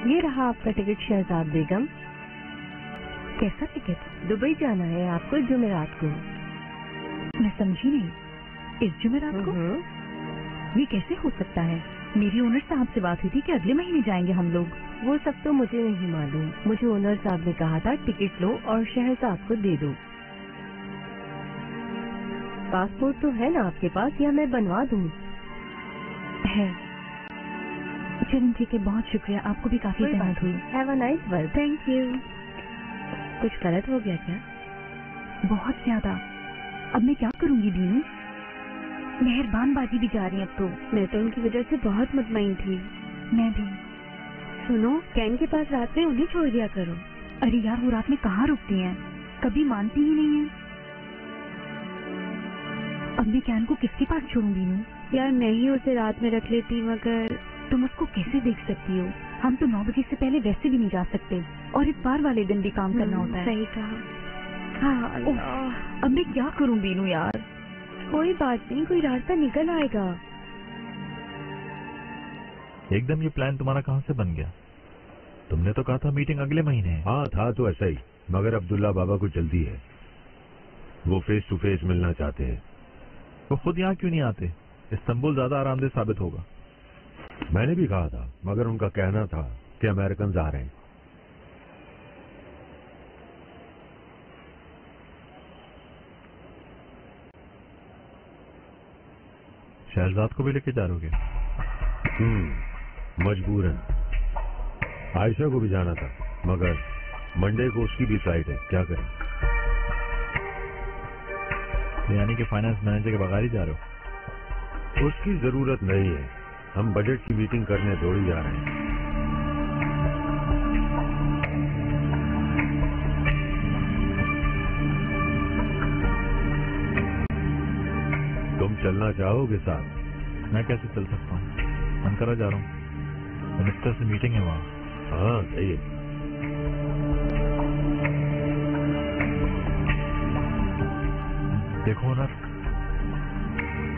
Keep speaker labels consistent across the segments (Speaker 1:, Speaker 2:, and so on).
Speaker 1: ये रहा आपका टिकट शहजाद बेगम।
Speaker 2: कैसा टिकट?
Speaker 1: दुबई जाना है आपको जुमेरात को।
Speaker 2: मैं समझी नहीं, इस जुमेरात को? ये कैसे हो सकता है? मेरी ओनर साहब से बात हुई थी कि अगले महीने जाएंगे हम लोग।
Speaker 1: वो सब तो मुझे नहीं मालूम, मुझे ओनर साहब ने कहा था टिकट लो और शहजाद को दे दो। पासपोर्ट तो है ना आपके पास, या मैं बनवा दूं?
Speaker 2: है। चलिए ठीक है, बहुत शुक्रिया, आपको भी काफी जहमत हुई।
Speaker 1: Have a nice work.
Speaker 2: Thank you.
Speaker 1: कुछ गलत हो गया क्या?
Speaker 2: बहुत ज्यादा। अब मैं क्या करूंगी दीनू? मेहरबान बाजी भी जा रही है अब तो।
Speaker 1: मैं तो उनकी वजह से बहुत मुतमईन थी।
Speaker 2: मैं भी।
Speaker 1: सुनो, कैन के पास रात में उन्हें छोड़ दिया करो।
Speaker 2: अरे यार, वो रात में कहाँ रुकती हैं, कभी मानती ही नहीं है। अब मैं कैन को किसके पास छोड़ूं दीनू?
Speaker 1: यार मैं ही उसे रात में रख लेती, मगर
Speaker 2: तुम उसको कैसे देख सकती हो? हम तो 9 बजे से पहले वैसे भी नहीं जा सकते, और इतवार वाले दिन भी काम करना होता है।
Speaker 1: सही कहा। हाँ,
Speaker 2: अब मैं क्या करूं दीनू यार?
Speaker 1: कोई बात नहीं, कोई रास्ता निकल आएगा।
Speaker 3: एकदम ये प्लान तुम्हारा कहाँ से बन गया? तुमने तो कहा था मीटिंग अगले महीने है।
Speaker 4: हाँ था तो ऐसा ही, मगर अब्दुल्ला बाबा को जल्दी है, वो फेस टू फेस मिलना चाहते हैं।
Speaker 3: तो खुद यहाँ क्यों नहीं आते? इस्तांबुल ज्यादा आरामदेह साबित होगा।
Speaker 4: मैंने भी कहा था, मगर उनका कहना था कि अमेरिकन आ रहे हैं।
Speaker 3: शहजाद को भी लेके जा रहोगे?
Speaker 4: मजबूरन। आयशा को भी जाना था, मगर मंडे को उसकी भी फ्लाइट है, क्या करें?
Speaker 3: यानी कि फाइनेंस मैनेजर के बगैर ही जा रहे हो?
Speaker 4: उसकी जरूरत नहीं है, हम बजट की मीटिंग करने दौड़ी जा रहे हैं। तुम चलना चाहोगे साथ?
Speaker 3: मैं कैसे चल सकता हूँ? अंकारा जा रहा हूँ, मिनिस्टर से मीटिंग है वहाँ।
Speaker 4: हाँ सही है।
Speaker 3: देखो ओनर,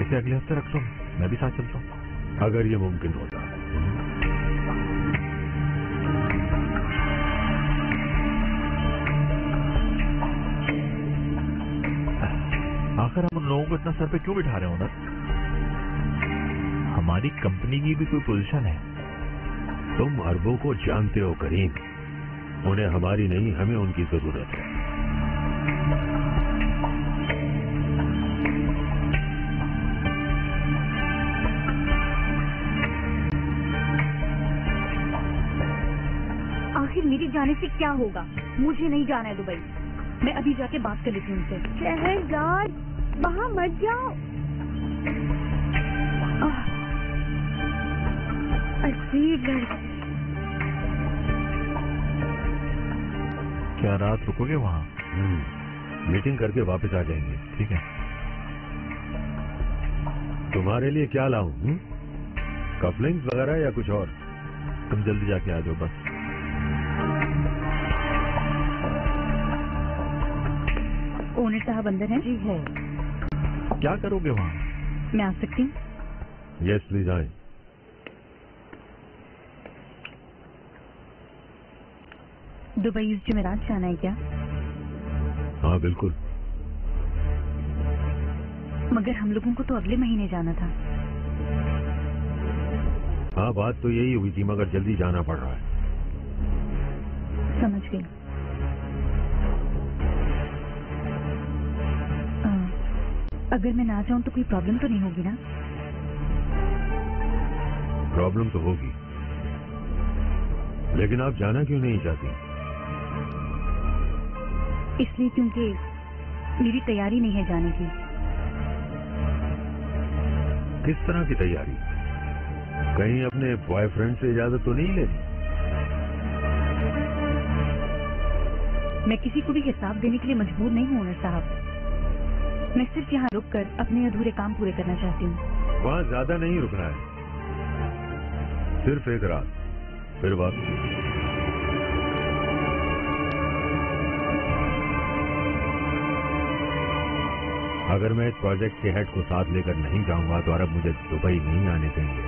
Speaker 3: इसे अगले हफ्ते रख लो, मैं भी साथ चलता हूँ।
Speaker 4: अगर ये मुमकिन होता है।
Speaker 3: आखिर हम उन लोगों को इतना सर पे क्यों बिठा रहे हैं ओनर? हमारी कंपनी की भी कोई पोजीशन है।
Speaker 4: तुम अरबों को जानते हो करीम, उन्हें हमारी नहीं, हमें उनकी जरूरत है।
Speaker 2: आखिर मेरे जाने से क्या होगा? मुझे नहीं जाना है दुबई। मैं अभी जाके बात कर लेती हूँ उनसे।
Speaker 1: शहजाद, वहाँ मत जाओ। अजीब लड़की।
Speaker 3: क्या रात रुकोगे वहाँ?
Speaker 4: मीटिंग करके वापस आ जाएंगे।
Speaker 3: ठीक है।
Speaker 4: तुम्हारे लिए क्या लाऊं? कपलिंग्स वगैरह या कुछ और?
Speaker 3: तुम जल्दी जाके आ जाओ बस।
Speaker 2: ओनर साहब अंदर हैं?
Speaker 1: जी है।
Speaker 3: क्या करोगे वहाँ?
Speaker 2: मैं आ सकती हूँ?
Speaker 4: यस प्लीज आए।
Speaker 2: दुबई इस जुमेरात जाना है क्या?
Speaker 4: हाँ बिल्कुल।
Speaker 2: मगर हम लोगों को तो अगले महीने जाना था।
Speaker 4: हाँ बात तो यही हुई थी, मगर जल्दी जाना पड़ रहा है।
Speaker 2: समझ गई। अगर मैं ना जाऊं तो कोई प्रॉब्लम तो नहीं होगी ना?
Speaker 4: प्रॉब्लम तो होगी, लेकिन आप जाना क्यों नहीं चाहती?
Speaker 2: इसलिए क्योंकि मेरी तैयारी नहीं है जाने की।
Speaker 4: किस तरह की तैयारी? कहीं अपने बॉयफ्रेंड से इजाजत तो नहीं लेती?
Speaker 2: मैं किसी को भी हिसाब देने के लिए मजबूर नहीं हूं ओनर साहब। मैं सिर्फ यहाँ रुककर अपने अधूरे काम पूरे करना चाहती हूँ।
Speaker 4: वहाँ ज्यादा नहीं रुकना है, सिर्फ एक रात, फिर वापस। अगर मैं इस प्रोजेक्ट के हेड को साथ लेकर नहीं जाऊंगा तो अरब मुझे दुबई नहीं आने देंगे।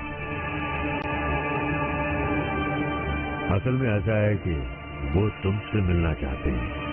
Speaker 4: असल में ऐसा है कि वो तुमसे मिलना चाहते हैं।